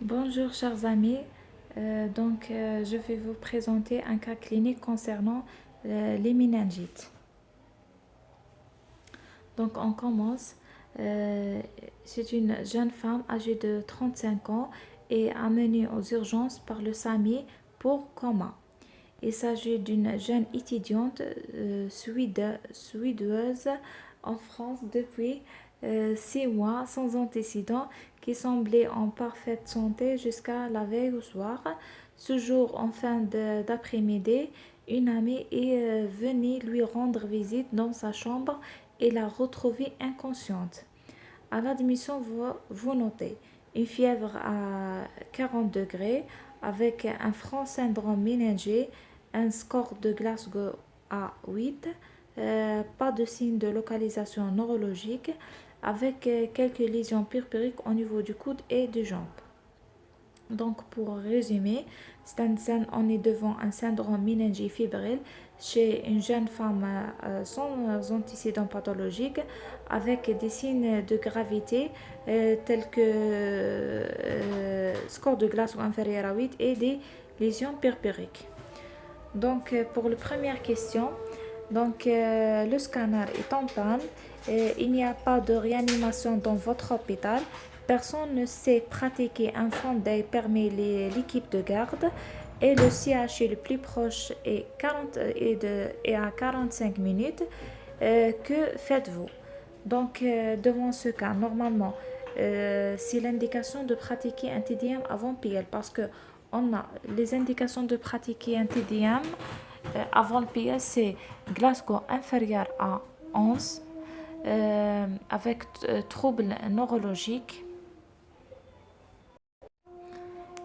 Bonjour chers amis. Je vais vous présenter un cas clinique concernant les méningites. Donc on commence. Euh, c'est une jeune femme âgée de 35 ans et amenée aux urgences par le SAMI pour coma. Il s'agit d'une jeune étudiante suédoise en France depuis 6 mois sans antécédent qui semblait en parfaite santé jusqu'à la veille au soir. Ce jour, en fin d'après-midi, une amie est venue lui rendre visite dans sa chambre et l'a retrouvée inconsciente. À l'admission, vous notez une fièvre à 40 degrés avec un franc syndrome méningé, un score de Glasgow à 8, pas de signe de localisation neurologique, avec quelques lésions purpuriques au niveau du coude et des jambes. Donc, pour résumer, on est devant un syndrome méningé fébrile chez une jeune femme sans antécédents pathologiques, avec des signes de gravité tels que score de Glasgow inférieur à 8 et des lésions purpuriques. Pour la première question, le scanner est en panne. Il n'y a pas de réanimation dans votre hôpital. Personne ne sait pratiquer un fond-d'œil parmi l'équipe de garde. Et le CHU le plus proche est à 45 minutes. Que faites-vous? Devant ce cas, normalement, c'est l'indication de pratiquer un TDM avant PL parce que on a les indications de pratiquer un TDM avant le PL, c'est Glasgow inférieur à 11 avec troubles neurologiques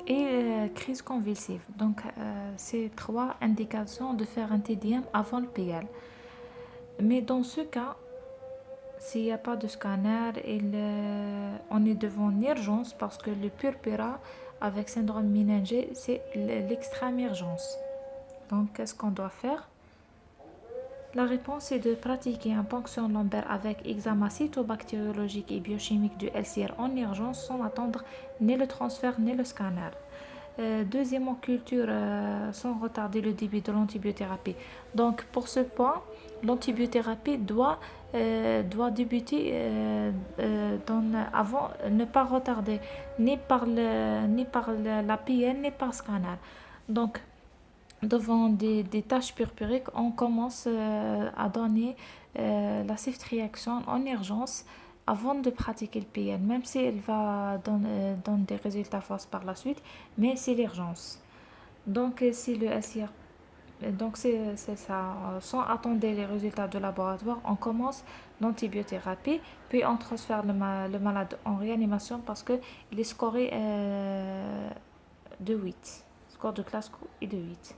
et crise convulsive. C'est trois indications de faire un TDM avant le PL. Mais dans ce cas, s'il n'y a pas de scanner, on est devant une urgence parce que le purpura avec syndrome méningé, c'est l'extrême urgence. Donc, qu'est-ce qu'on doit faire? La réponse est de pratiquer un ponction lombaire avec examen cytobactériologique et biochimique du LCR en urgence sans attendre ni le transfert ni le scanner. Deuxièmement, culture sans retarder le début de l'antibiothérapie. Donc, pour ce point, l'antibiothérapie doit débuter avant, ne pas retarder ni par la PN ni par scanner. Donc, devant des taches purpuriques, on commence à donner la ceftriaxone en urgence avant de pratiquer le PN, même si elle va donner des résultats fausses par la suite, mais c'est l'urgence. Si le SIR, c'est ça, sans attendre les résultats de laboratoire, on commence l'antibiothérapie, puis on transfère le malade en réanimation parce qu'il est scoré de 8. Score de Glasgow est de 8.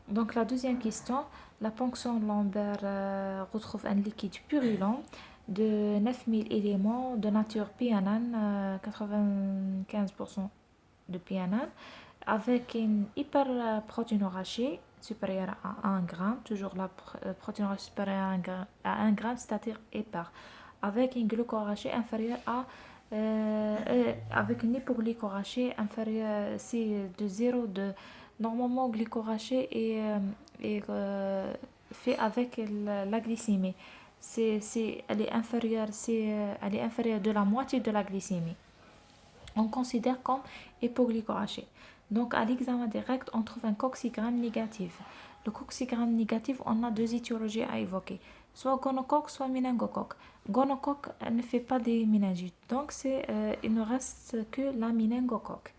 Donc la deuxième question, la ponction lombaire retrouve un liquide purulent de 9000 éléments de nature PNN, 95% de PNN, avec une hyperprotéinorachie supérieure à 1 g, toujours la protéinorachie supérieure à 1 g, c'est-à-dire hyper, avec une glucorachie inférieure avec une hypoglycorachie inférieure, c'est de 0,2. Normalement, glycorachie est fait avec la glycémie. Elle est inférieure de la moitié de la glycémie. On considère comme hypoglycorachie. Donc, à l'examen direct, on trouve un coccygramme négatif. Le coccygramme négatif, on a deux étiologies à évoquer, soit gonocoque, soit méningocoque. Gonocoque ne fait pas des méningites, donc il ne reste que la méningocoque.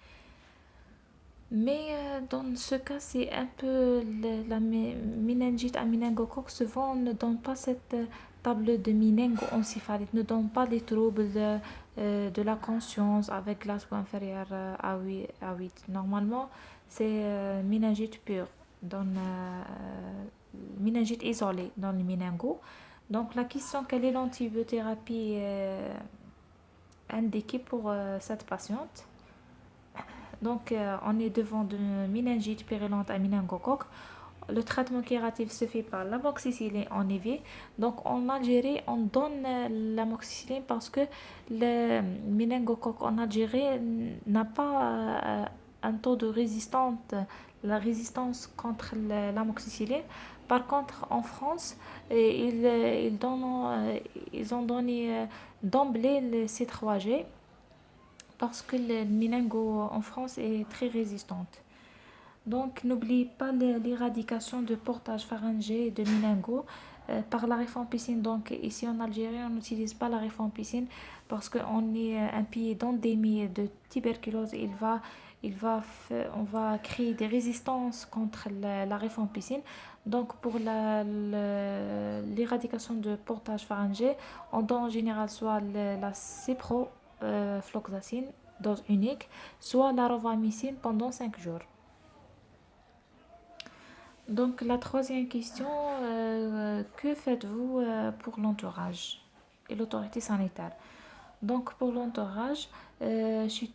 Mais dans ce cas, c'est un peu la méningite à méningocoque. Souvent, on ne donne pas cette table de méningoencéphalite, ne donne pas les troubles de la conscience avec Glasgow inférieur à 8. Normalement, c'est méningite pure, méningite isolée dans le méningo. Donc, la question, quelle est l'antibiothérapie indiquée pour cette patiente? On est devant une méningite purulente à méningocoque. Le traitement curatif se fait par l'amoxicilline en IV. Donc en Algérie, on donne l'amoxicilline parce que le méningocoque en Algérie n'a pas un taux de résistance, la résistance contre l'amoxicilline. Par contre, en France, ils ont donné d'emblée le C3G parce que le méningo en France est très résistante. Donc, n'oublie pas l'éradication de portage pharyngé et de méningo par la rifampicine. Donc, ici en Algérie, on n'utilise pas la rifampicine parce qu'on est un pays d'endémie de tuberculose. On va créer des résistances contre la rifampicine. Donc, pour l'éradication de portage pharyngé, on donne en général soit la ciprofloxacine, dose unique, soit la rovamicine pendant 5 jours. Donc la troisième question, que faites-vous pour l'entourage et l'autorité sanitaire? Donc pour l'entourage, je suis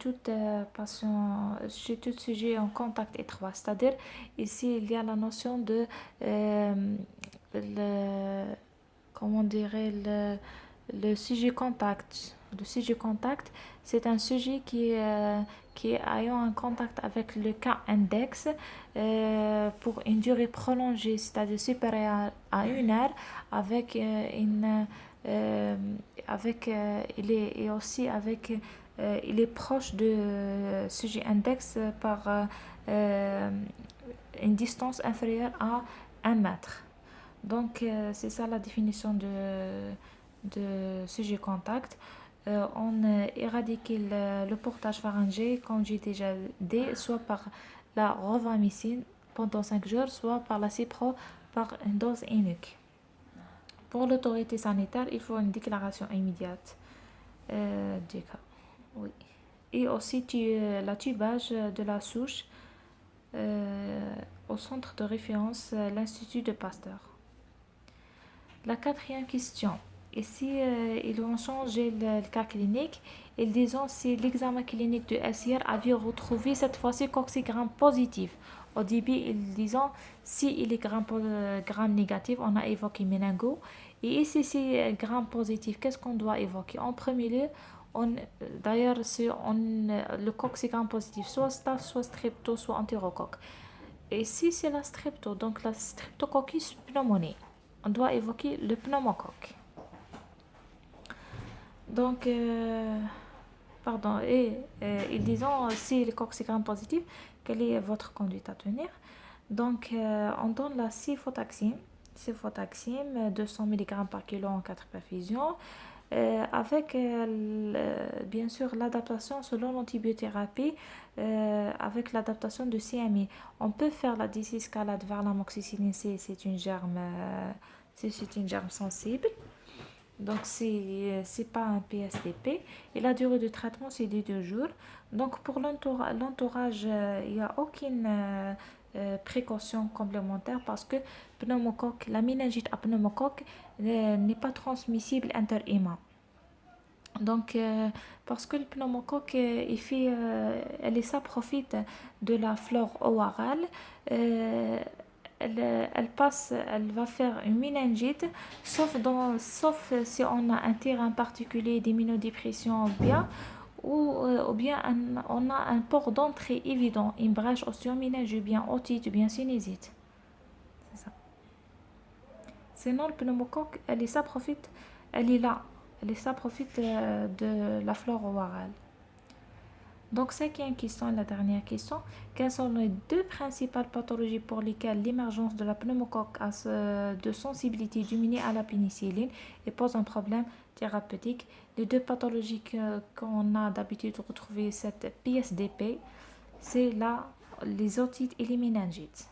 tout sujet en contact étroit. C'est-à-dire ici il y a la notion de le, comment dirait le sujet contact. Le sujet contact, c'est un sujet qui est ayant un contact avec le cas index pour une durée prolongée, c'est-à-dire supérieure à 1 heure, avec euh, il est et aussi avec il est proche de sujet index par une distance inférieure à 1 mètre. Donc, c'est ça la définition de sujet contact. On éradique le portage pharyngé, comme j'ai déjà dit, soit par la rovamicine pendant 5 jours, soit par la cipro par une dose unique. Pour l'autorité sanitaire, il faut une déclaration immédiate du cas. Oui. Et aussi la tubage de la souche au centre de référence, l'Institut de Pasteur. La quatrième question. Et si ils ont changé le cas clinique, ils disent si l'examen clinique de SIR avait retrouvé cette fois-ci coccygram positif. Au début, ils disent si il est gram négatif, on a évoqué méningo. Et ici, si gram positif, qu'est-ce qu'on doit évoquer? En premier lieu, d'ailleurs, le coccygram positif, soit staph, soit strepto, soit entérocoque. Et si c'est la strepto, donc la streptococcus pneumoniae, on doit évoquer le pneumocoque. Donc, pardon, et ils disent si le coccygram positif, quelle est votre conduite à tenir? Donc, on donne la cifotaxime 200 mg par kilo en 4 perfusions, avec bien sûr l'adaptation selon l'antibiothérapie, avec l'adaptation de CMI. On peut faire la désescalade vers l'amoxicilline si c'est une germe, sensible. Donc, c'est pas un PSTP. Et la durée de traitement, c'est de 2 jours. Donc, pour l'entourage, il n'y a aucune précaution complémentaire parce que la méningite à pneumocoque n'est pas transmissible inter-humain. Donc, parce que le pneumocoque, ça profite de la flore orale, elle va faire une méningite, sauf si on a un terrain particulier d'immunodépression ou bien on a un port d'entrée évident, une brèche osteoméningée, bien otite, bien sinusite. C'est ça. Sinon, le pneumocoque, elle est là. Ça profite de la flore orale. Donc, cinquième question, la dernière question. Quelles sont les deux principales pathologies pour lesquelles l'émergence de la pneumocoque a de sensibilité diminuée à la pénicilline et pose un problème thérapeutique? Les deux pathologies qu'on a d'habitude de retrouver cette PSDP, c'est les otites et les méningites.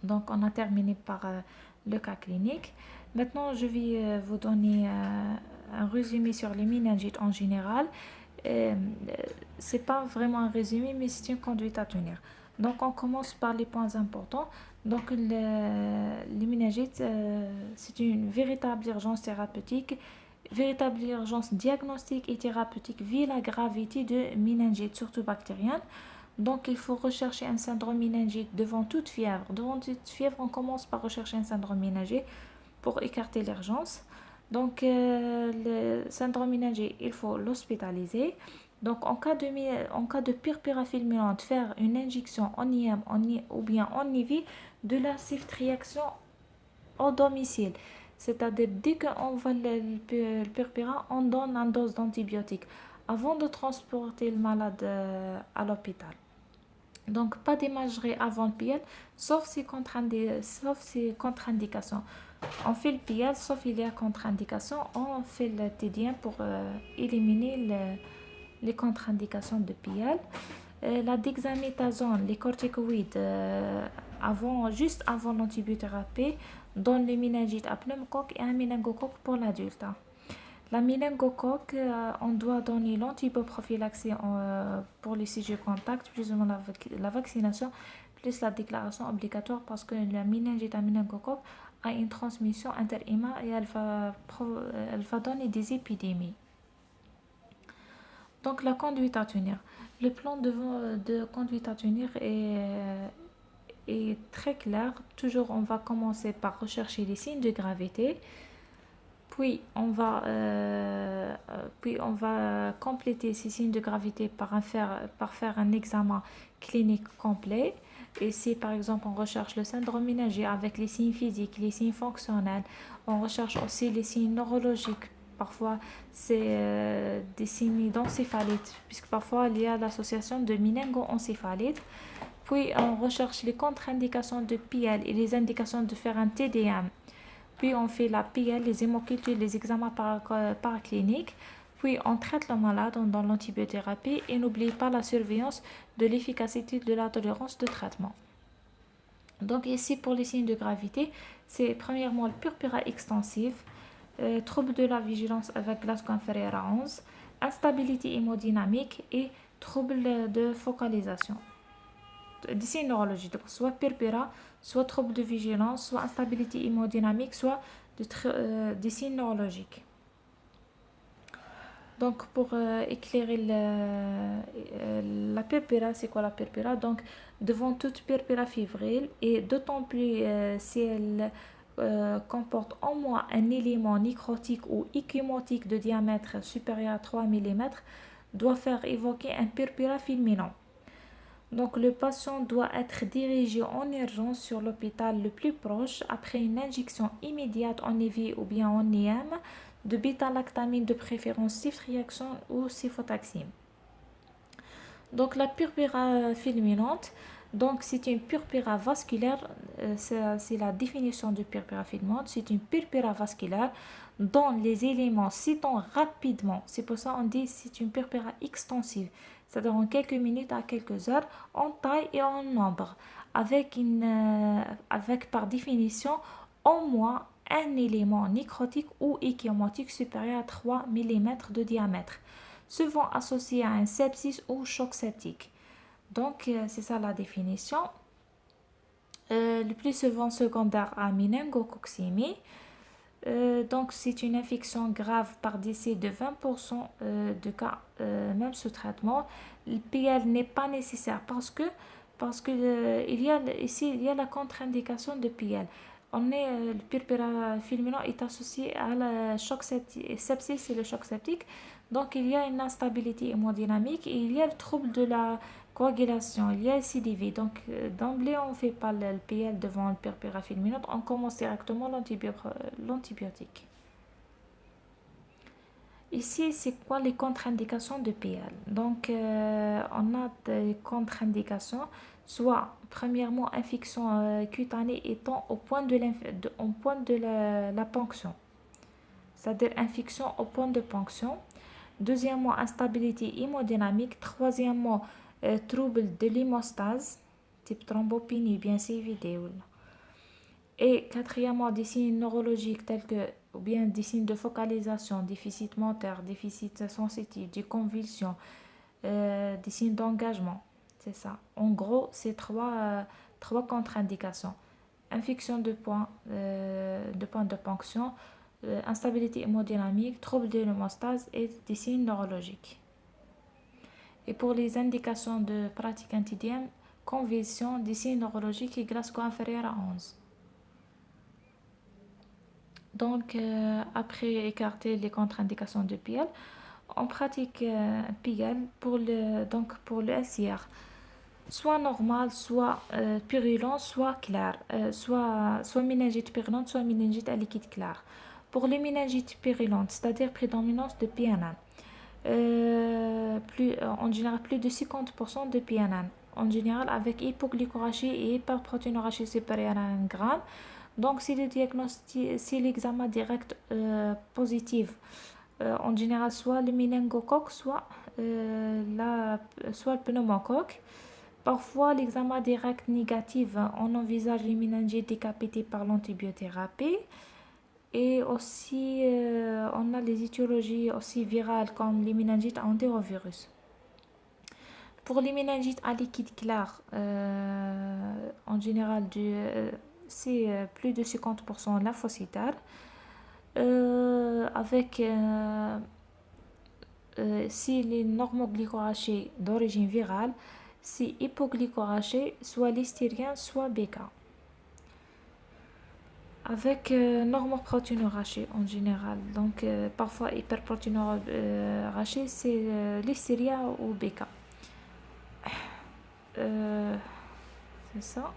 Donc, on a terminé par le cas clinique. Maintenant, je vais vous donner un résumé sur les méningites en général. C'est pas vraiment un résumé, mais c'est une conduite à tenir. Donc, on commence par les points importants. Donc, les méningites, c'est une véritable urgence thérapeutique, véritable urgence diagnostique et thérapeutique vu la gravité de méningite, surtout bactérienne. Donc, il faut rechercher un syndrome méningite devant toute fièvre. Devant toute fièvre, on commence par rechercher un syndrome méningite pour écarter l'urgence. Donc, le syndrome méningite, il faut l'hospitaliser. Donc, en cas de purpura fulminante, faire une injection en IM ou bien en IV de la ceftriaxone au domicile. C'est-à-dire, dès qu'on voit le purpura, on donne une dose d'antibiotiques avant de transporter le malade à l'hôpital. Donc, pas d'imagerie avant le PL, sauf si contre-indication. On fait le PL, sauf il y a contre-indication, on fait le TDM pour éliminer les contre-indications de PL. La dexaméthasone, les corticoïdes, juste avant l'antibiothérapie, donnent le méningite à pneumocoque et un méningocoque pour l'adulte. La méningocoque, on doit donner l'antibio-prophylaxie pour les sujets contacts, plus ou moins la vaccination, plus la déclaration obligatoire parce que la méningite à méningocoque a une transmission interhumaine et elle va donner des épidémies. Donc la conduite à tenir. Le plan de conduite à tenir est très clair. Toujours, on va commencer par rechercher les signes de gravité. Puis on va compléter ces signes de gravité par faire un examen clinique complet. Et si par exemple on recherche le syndrome méningé avec les signes physiques, les signes fonctionnels, on recherche aussi les signes neurologiques. Parfois, c'est des signes d'encéphalite, puisque parfois il y a l'association de méningo-encéphalite. Puis on recherche les contre-indications de PL et les indications de faire un TDM. Puis on fait la PL, les hémocultures, les examens paracliniques. Puis on traite le malade, on donne l'antibiothérapie et n'oublie pas la surveillance de l'efficacité de la tolérance de traitement. Donc ici pour les signes de gravité, c'est premièrement le purpura extensive, trouble de la vigilance avec Glasgow inférieur à 11, instabilité hémodynamique et trouble de focalisation. Des signes neurologiques, donc soit purpura, soit trouble de vigilance, soit instabilité hémodynamique, soit des signes neurologiques. Donc, pour éclairer la purpura, c'est quoi la purpura? Donc, devant toute purpura fébrile, et d'autant plus si elle comporte au moins un élément nécrotique ou échymotique de diamètre supérieur à 3 mm, doit faire évoquer un purpura fulminant. Donc, le patient doit être dirigé en urgence sur l'hôpital le plus proche après une injection immédiate en IV ou bien en IM de bêta-lactamine de préférence ceftriaxone ou cefotaxime. Donc, la purpura fulminante, donc c'est une purpura vasculaire, c'est la définition de purpura fulminante, c'est une purpura vasculaire dont les éléments s'étendent rapidement. C'est pour ça qu'on dit que c'est une purpura extensive, c'est-à-dire en quelques minutes à quelques heures, en taille et en nombre, avec par définition au moins un élément nécrotique ou échymotique supérieur à 3 mm de diamètre, souvent associé à un sepsis ou choc septique. Donc, c'est ça la définition. Le plus souvent secondaire à méningococcémie. Donc, c'est une infection grave par décès de 20% de cas, même sous traitement. Le PL n'est pas nécessaire parce que ici, il y a la contre-indication de PL. Le purpura fulminant est associé à la sepsis et le choc septique. Donc, il y a une instabilité hémodynamique et il y a le trouble de la coagulation, il y a le CDV. Donc, d'emblée, on ne fait pas le PL devant le purpura fulminant, on commence directement l'antibiotique. Ici, c'est quoi les contre-indications de PL? Donc, on a des contre-indications, soit, premièrement, infection cutanée étant au point de la ponction, c'est-à-dire infection au point de ponction. Deuxièmement, instabilité hémodynamique. Troisièmement, trouble de l'hémostase, type thrombopénie, bien CVD. Et quatrièmement, des signes neurologiques tels que, ou bien des signes de focalisation, déficit moteur, déficit sensitif, des convulsions, des signes d'engagement. C'est ça. En gros, c'est trois contre-indications. Infection de point de ponction, instabilité hémodynamique, trouble de l'hémostase et des signes neurologiques. Et pour les indications de pratique quotidienne, convulsion des signes neurologiques et Glasgow inférieur à 11. Donc, après écarter les contre-indications de PL, on pratique PL pour le SIR. Soit normal, soit purulent, soit clair. Soit méningite purulente, soit méningite à liquide clair. Pour les méningites purulentes, c'est-à-dire prédominance de PNN, en général plus de 50% de PNN. En général avec hypoglycémie et hyperprotéinurie supérieure à 1 gramme. Donc, si l'examen direct positif, en général, soit le méningocoque, soit le pneumocoque. Parfois, l'examen direct négatif, on envisage les méningites décapitées par l'antibiothérapie. Et aussi, on a les étiologies aussi virales comme les méningites à entérovirus. Pour les méningites à liquide clair, en général, c'est plus de 50% lymphocytaire. Avec si les normoglycorachées d'origine virale, c'est hypoglycorachée, soit listérien, soit BK. Avec normoproteinorachée en général. Donc, parfois hyperproteinorachée, c'est listeria ou BK. C'est ça.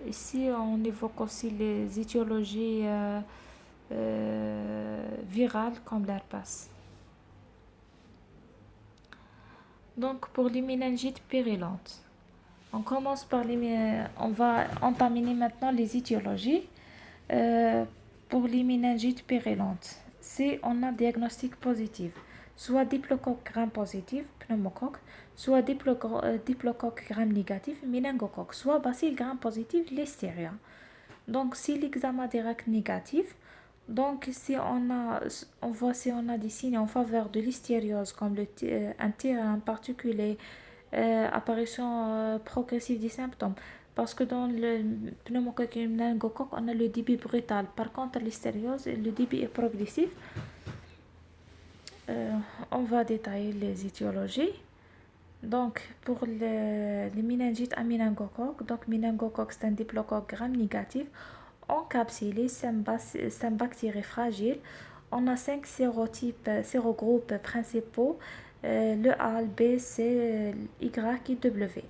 Ici, on évoque aussi les étiologies virales comme l'herpès. Donc, pour les méningites purulentes, on va entamer maintenant les étiologies. Pour les méningites purulentes, si on a diagnostic positif, soit diplocoque gram positif, pneumocoque, soit diplocoque gram négatif, méningocoque, soit bacille gram positif, listeria. Donc, si l'examen direct négatif, donc si on a des signes en faveur de l'hystériose comme un terrain particulier, apparition progressive des symptômes. Parce que dans le pneumocoque et le méningocoque, on a le débit brutal. Par contre, l'hystériose, le débit est progressif. On va détailler les étiologies. Donc, pour les méningites à méningocoque, donc méningocoque, c'est un diplocoque gram négatif, encapsulé, c'est un bactérie fragile. On a 5 sérogroupes principaux, le A, le B, C, Y et W.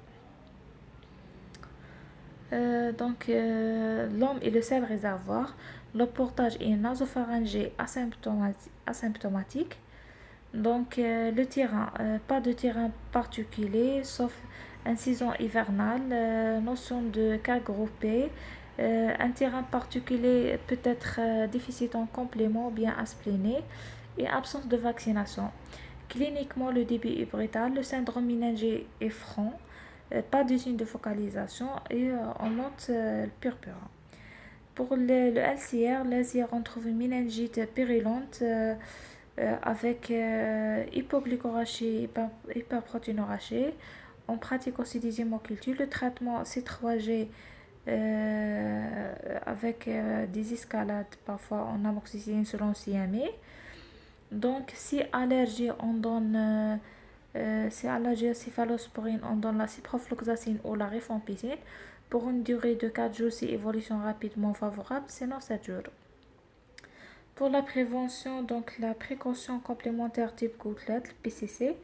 Donc, l'homme est le seul réservoir. Le portage est nasopharyngé asymptomatique. Donc, le terrain, pas de terrain particulier, sauf incision hivernale, notion de cas groupé. Un terrain particulier peut être déficit en complément ou bien aspléné et absence de vaccination. Cliniquement, le débit est brutal, le syndrome méningé est franc, pas de signe de focalisation et on note le purpura. Pour le LCR, on trouve une méningite purulente avec hypoglycérachie et hyperprotéinorachie. On pratique aussi des hémocultures. Le traitement C3G avec des escalades, parfois en amoxicilline selon CME. Donc, si allergie, on donne si allergie à céphalosporine, on donne la ciprofloxacine ou la rifampicine pour une durée de 4 jours si évolution rapidement favorable, sinon 7 jours. Pour la prévention, donc la précaution complémentaire type gouttelette, PCA,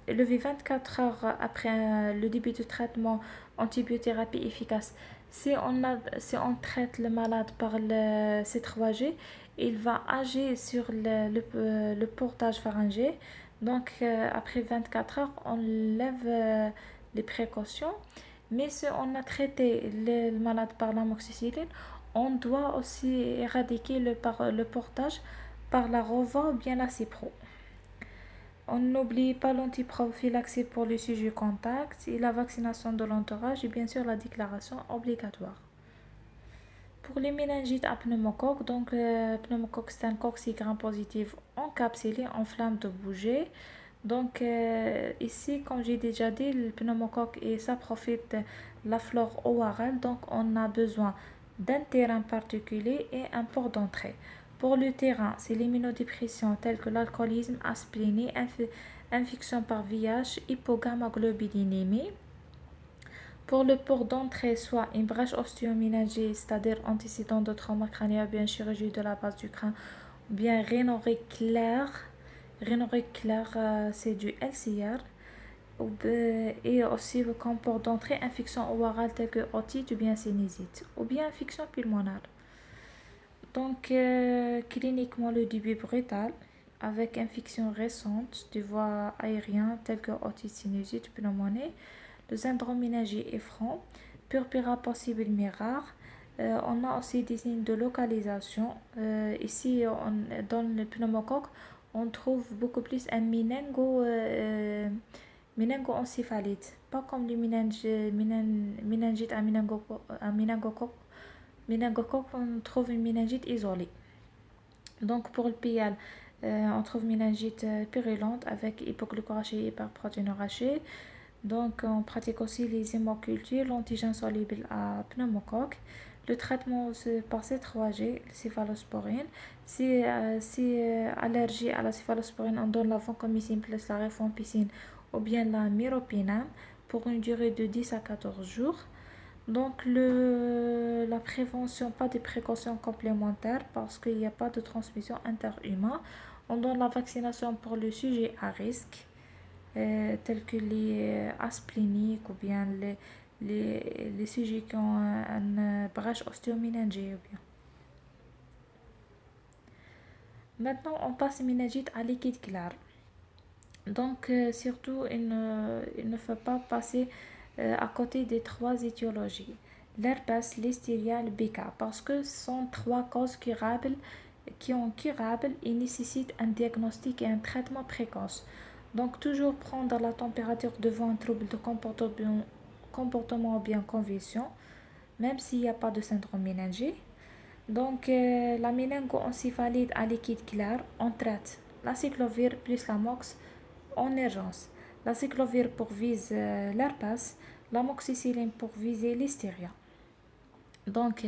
levé 24 heures après le début du traitement antibiothérapie efficace. Si on traite le malade par le C3G, il va agir sur le portage pharyngé. Donc, après 24 heures, on lève les précautions. Mais si on a traité le malade par l'amoxicilline, on doit aussi éradiquer le portage par la Rova ou bien la Cipro. On n'oublie pas l'antiprophylaxie pour le sujet contact et la vaccination de l'entourage et bien sûr la déclaration obligatoire. Pour les méningites à pneumocoque, donc pneumocoque c'est un cocci gram positif encapsulé en flamme de bouger. Donc ici, comme j'ai déjà dit, le pneumocoque et ça profite de la flore orale. Donc on a besoin d'un terrain particulier et un port d'entrée. Pour le terrain, c'est l'immunodépression telle que l'alcoolisme, asplénie, infection par VIH, hypogammaglobulinémie. Pour le port d'entrée, soit une brèche ostéoméningée, c'est-à-dire antécédent de trauma crânien, bien chirurgie de la base du crâne, ou bien rhinorrhée claire. Rhinorrhée claire, c'est du LCR. Et aussi comme port d'entrée, infection orale telle que otite ou bien sinusite, ou bien infection pulmonaire. Donc, cliniquement, le début brutal, avec infection récente du voie aérien telle que otite, sinusite, pneumonie. Le syndrome méningé est franc, purpura possible mais rare. On a aussi des signes de localisation. Ici, dans le pneumocoque, on trouve beaucoup plus un méningoencéphalite, pas comme le méningite à méningocoque, on trouve une méningite isolée. Donc pour le PL, on trouve méningite purulente avec hypoglycórachie et hyperprotéinorachie. Donc on pratique aussi les hémocultures, l'antigène soluble à pneumocoque. Le traitement par C3G, céphalosporine. Si allergie à la céphalosporine, on donne la vancomycine plus la rifampicine ou bien la meropenem pour une durée de 10 à 14 jours. Donc la prévention, pas de précautions complémentaires parce qu'il n'y a pas de transmission interhumaine. On donne la vaccination pour le sujet à risque, tels que les aspléniques ou bien les sujets qui ont une brèche ostéoméningée. Maintenant, on passe méningite à liquide clair. Donc, surtout, il ne faut pas passer à côté des trois étiologies. L'herpès, l'hystéria, le BK, parce que ce sont trois causes curables et nécessitent un diagnostic et un traitement précoce. Donc, toujours prendre la température devant un trouble de comportement ou bien convulsion, même s'il n'y a pas de syndrome méningé. Donc, la méningoencéphalite à liquide clair, on traite l'acyclovir plus l'amox en urgence. L'acyclovir pour viser l'herpès, l'amoxicilline pour viser l'hystéria. Donc,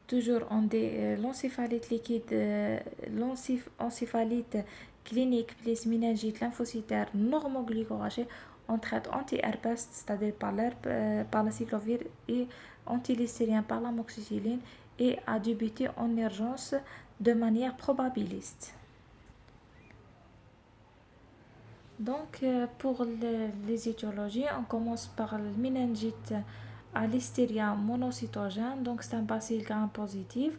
toujours on dit l'encéphalite liquide, l'encéphalite clinique plus méningite lymphocytaire normoglycorachée, on traite anti-herpès, c'est-à-dire par l'acyclovir, et anti-lystérien par l'amoxicilline, et à débuter en urgence de manière probabiliste. Donc, pour les étiologies, on commence par le méningite à l'hystéria monocytogène. Donc, c'est un bacille gram-positif.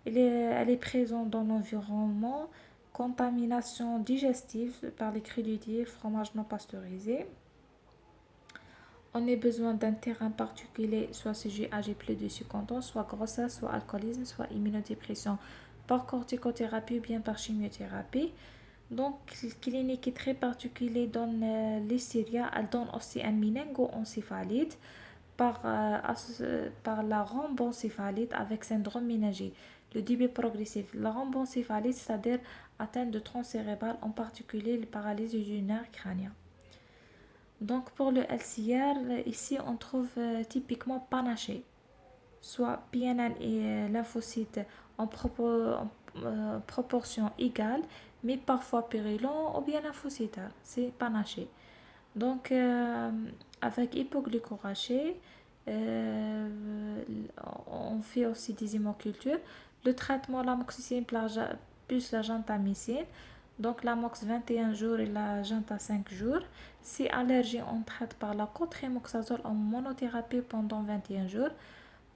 Elle est présente dans l'environnement. Contamination digestive par les crudités, fromage non pasteurisé. On a besoin d'un terrain particulier, soit sujet âgé plus de 50 ans, soit grossesse, soit alcoolisme, soit immunodépression par corticothérapie ou bien par chimiothérapie. Donc, la clinique est très particulière dans l'hystéria. Elle donne aussi un méningoencéphalite par la rhomboencéphalite avec syndrome méningé. Le début progressif. La rhomboencéphalite, c'est-à-dire atteinte de tronc cérébral, en particulier le paralysie du nerf crânien. Donc, pour le LCR, ici, on trouve typiquement panaché, soit PNL et lymphocytes en proportion égale, mais parfois purulent ou bien lymphocytaire, c'est panaché. Donc, avec hypoglycórachie, on fait aussi des hémocultures. Le traitement, l'amoxicilline plus la gentamicine. Donc, l'amox 21 jours et la genta 5 jours. Si allergie, on traite par la cotrimoxazole en monothérapie pendant 21 jours.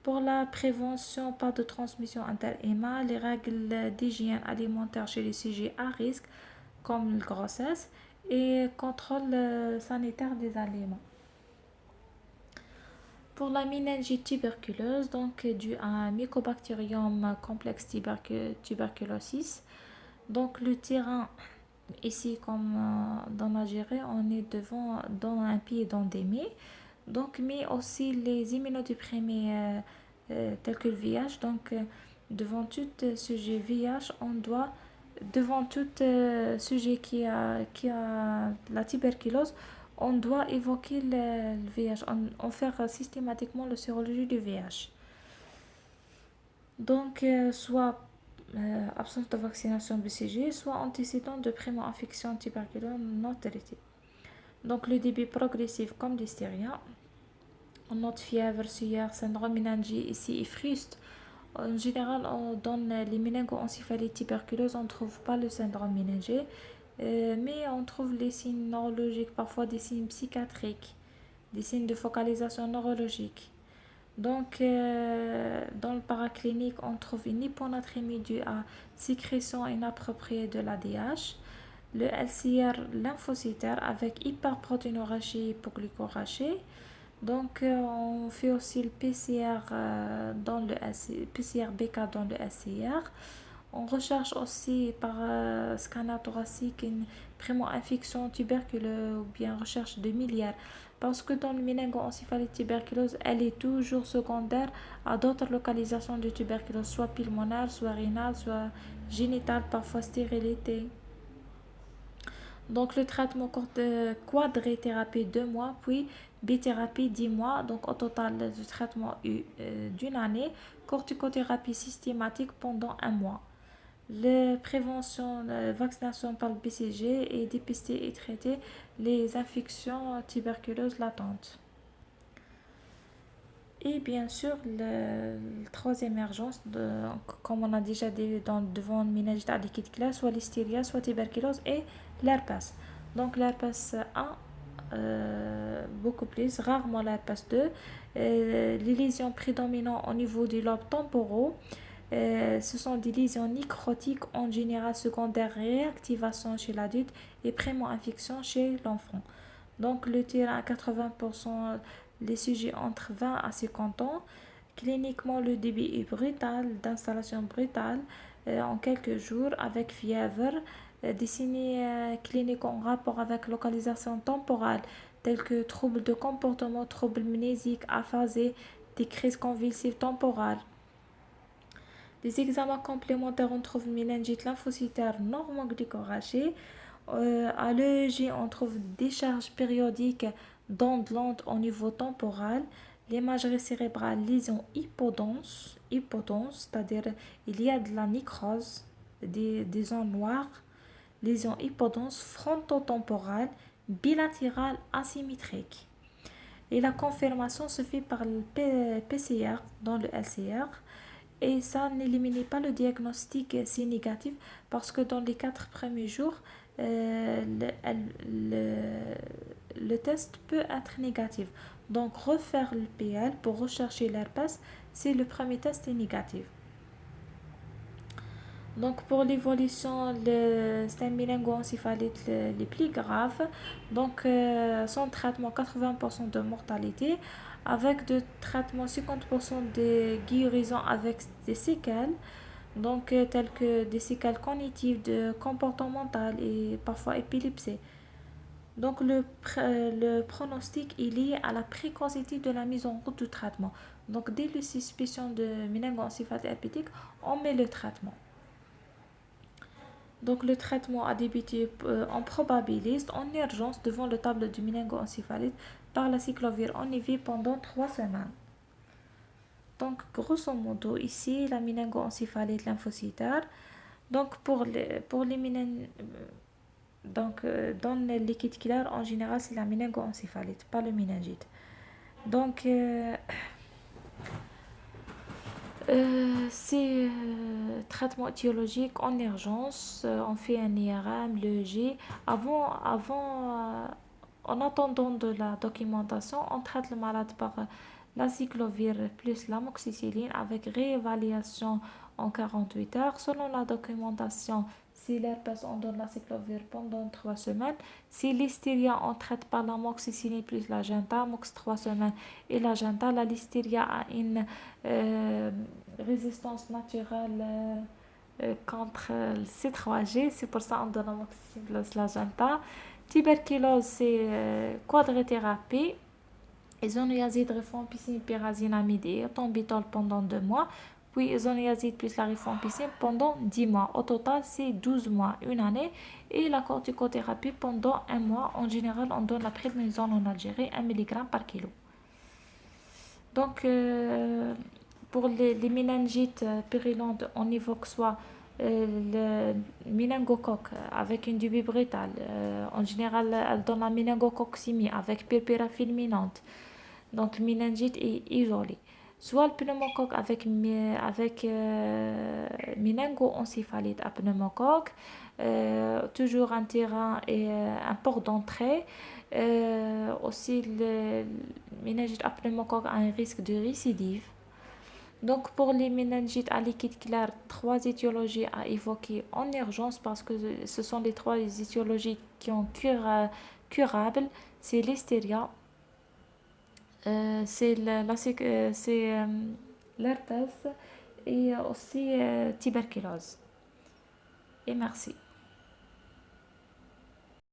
Pour la prévention, pas de transmission inter-EMA, les règles d'hygiène alimentaire chez les sujets à risque, comme la grossesse, et contrôle sanitaire des aliments. Pour la méningite tuberculeuse, donc due à un mycobacterium complexe tuberculosis, donc le terrain, ici comme dans l'Algérie, on est dans un pays d'endémie. Donc, mais aussi les immunodéprimés tels que le VIH. Donc, devant tout sujet VIH, devant tout sujet qui a la tuberculose, on doit évoquer le VIH. On fait systématiquement la sérologie du VIH. Donc, soit absence de vaccination BCG, soit antécédent de primo-infection tuberculeuse non traitée. Donc le début progressif comme l'hystéria. On note fièvre, sueur, syndrome méningé ici et fruste. En général, on donne les méningoencéphalites tuberculeuses, on ne trouve pas le syndrome méningé, mais on trouve les signes neurologiques, parfois des signes psychiatriques, des signes de focalisation neurologique. Donc, dans le paraclinique, on trouve une hyponatrémie due à sécrétion inappropriée de l'ADH, le LCR lymphocytaire avec hyperprotéinorachie et hypoglycorachie. Donc, on fait aussi le PCR, PCR BK dans le LCR. On recherche aussi par scanner thoracique une primo-infection tuberculeuse ou bien recherche de miliaire. Parce que dans le méningoencéphalite tuberculeuse, elle est toujours secondaire à d'autres localisations de tuberculose, soit pulmonaire, soit rénale, soit génitale, parfois stérilité. Donc le traitement quadrithérapie 2 mois, puis bithérapie 10 mois. Donc au total, le traitement d'une année. Corticothérapie systématique pendant un mois. La prévention, la vaccination par le BCG et dépister et traiter les infections tuberculeuses latentes. Et bien sûr, la troisième urgence, comme on a déjà dit devant une méningite à liquide clair, soit l'hystéria, soit tuberculose et l'herpès. Donc l'herpès 1, beaucoup plus, rarement l'herpès 2. Les lésions prédominantes au niveau du lobe temporaux, ce sont des lésions nécrotiques en général secondaire réactivation chez l'adulte et primo-infection chez l'enfant. Donc le terrain à 80%, les sujets entre 20 à 50 ans. Cliniquement, le débit est brutal, d'installation brutale en quelques jours avec fièvre, des signes cliniques en rapport avec localisation temporale tels que troubles de comportement, troubles mnésiques, aphasie, des crises convulsives temporales. Des examens complémentaires, on trouve méningite lymphocytaire normoglycorachée. À l'EEG, on trouve des charges périodiques d'ondes lentes au niveau temporal, l'imagerie cérébrale, lésion hypodense, c'est-à-dire il y a de la nécrose, des zones noires, lésion hypodense frontotemporale, bilatérale asymétrique. Et la confirmation se fait par le PCR dans le LCR. Et ça n'élimine pas le diagnostic si négatif parce que dans les 4 premiers jours, le test peut être négatif. Donc refaire le PL pour rechercher l'herpès si le premier test est négatif. Donc pour l'évolution, c'est un méningoencéphalite les plus graves. Donc sans traitement 80% de mortalité avec de traitement 50% de guérison avec des séquelles. Donc telles que des séquelles cognitives, de comportementales et parfois épilepsie. Donc le pronostic est lié à la précocité de la mise en route du traitement. Donc dès la suspicion de méningoencéphalite herpétique, on met le traitement. Donc le traitement a débuté en probabiliste en urgence devant le tableau du méningoencéphalite par la cyclovir en IV pendant 3 semaines. Donc grosso modo ici la méningoencéphalite lymphocytaire. Donc pour les dans le liquide clair en général c'est la méningoencéphalite, pas le méningite. Donc c'est traitement étiologique en urgence. On fait un IRM, l'EEG. En attendant de la documentation, on traite le malade par la cyclovir plus l'amoxicilline avec réévaluation en 48 heures. Selon la documentation, si l'herpès, on donne la cyclovir pendant 3 semaines. Si l'hystéria, on traite par l'amoxicilline plus l'agenta, mox 3 semaines. Et l'agenta, la listeria a une euh, résistance naturelle contre le C3G. C'est pour ça qu'on donne l'amoxicilline plus l'agenta. Tuberculose, c'est quadrithérapie. Isoniazide, rifampicine, pyrazinamide et ethambutol pendant 2 mois. Puis isoniazide plus la rifampicine pendant 10 mois. Au total, c'est 12 mois, une année. Et la corticothérapie pendant un mois. En général, on donne la prednisone en Algérie, 1 mg par kilo. Donc, pour les méningites purulentes, on évoque soit le méningocoque avec une début brétale. En général, elle donne la méningococcémie avec purpura fulminante. Donc, le méningite est isolé. Soit le pneumocoque avec méningoencéphalite à pneumocoque, toujours un terrain et un port d'entrée. Aussi, le méningite à pneumocoque a un risque de récidive. Donc, pour les méningites à liquide clair, trois étiologies à évoquer en urgence parce que ce sont les trois étiologies qui sont curables. C'est l'hystéria, c'est l'herpès et aussi tuberculose. Et merci.